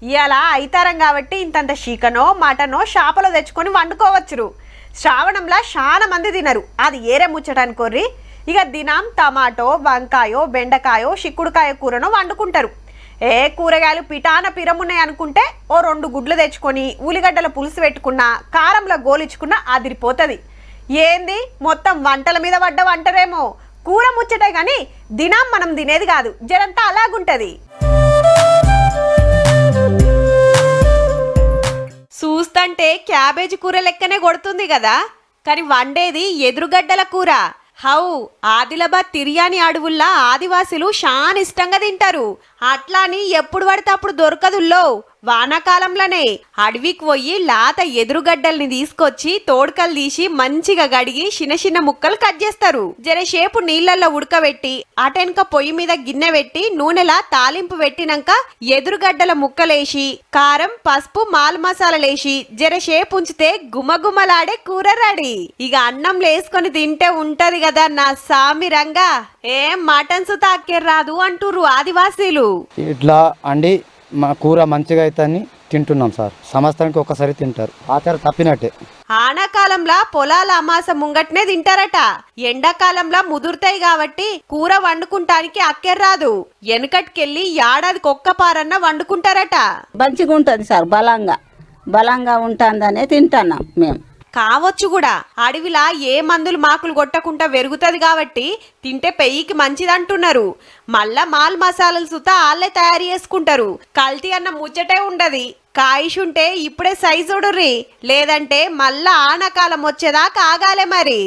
ఇవాళ అయితారం కాబట్టి ఇంతంత చికెనో మటనో షాపలో తెచ్చుకొని వండుకోవచ్చు. శ్రావణంలో చాలా మంది తినరు, అది ఏరే ముచ్చటనుకోర్రి. ఇక దినం టమాటో వంకాయో బెండకాయో చిక్కుడుకాయ కూరనో వండుకుంటారు. కూరగాయలు పిటాన పిరమున్నాయి అనుకుంటే ఓ 2 గుడ్లు తెచ్చుకొని ఉల్లిగడ్డల పులుసు పెట్టుకున్న కారంలో గోలించుకున్న అదిరిపోతుంది. ఏంది మొత్తం వంటల మీద పడ్డ వంటరేమో, కూర ముచ్చటే గాని దినం మనం తినేది కాదు, జరంతా అలాగుంటది. చూస్తంటే క్యాబేజీ కూర లెక్కనే కొడుతుంది కదా, కానీ వండేది ఎదురుగడ్డల కూర. హౌ ఆదిలాబాద్ తిర్యాని అడవుల్లా ఆదివాసులు చాలా ఇష్టంగా తింటారు. అట్లాని ఎప్పుడు పడితే అప్పుడు దొరకదుల్లో. వానాకాలంలోనే అడవికి పోయి లాత ఎదురుగడ్డల్ని తీసుకొచ్చి తోడుకలు తీసి మంచిగా గడిగి చిన్న చిన్న ముక్కలు కట్ చేస్తారు. జరసేపు నీళ్లలో ఉడకబెట్టి అటెనక పొయ్యి మీద గిన్నె పెట్టి నూనెలా తాలింపు పెట్టినాక ఎదురుగడ్డల ముక్కలేసి కారం పసుపు మాల్ మసాలాలేసి జరసేపు ఉంచితే గుమగుమలాడే కూర రెడీ. ఇక అన్నం లేసుకొని తింటే ఉంటది కదా నా సామి రంగా. ఏం మటన్ సుతా అక్కెర్రాదు అంటుర్రు ఆదివాసీలు. ఇట్లా అండి మా కూర మంచిగా అవుతుందని తింటున్నాం సార్. సంవత్సరానికి ఒక్కసారి తింటారు, ఆచారం తప్పినట్టే. ఆనాకాలంలో పొలాల అమాస ముంగట్నే తింటారట, ఎండాకాలంలో ముదురుతాయి కాబట్టి కూర వండుకుంటానికి అక్కెర్రాదు. వెనకటికెళ్ళి ఏడాదికి ఒక్క పారన్న వండుకుంటారట. మంచిగా ఉంటుంది సార్, బలంగా ఉంటుందనే తింటున్నాం మేము. కావచ్చు కూడా, అడవిలా ఏ మందులు మాకులు కొట్టకుండా పెరుగుతుంది కాబట్టి తింటే పెయ్యికి మంచిదంటున్నారు. మళ్ళా మాల్ మసాలాలు సుతా వాళ్ళే తయారు చేసుకుంటారు. కల్తీ అన్న ముచ్చటే ఉండదు. కాయిషుంటే ఇప్పుడే సైజుడుర్రి, లేదంటే మళ్ళా ఆనకాలం వచ్చేదాకా ఆగాలే మరి.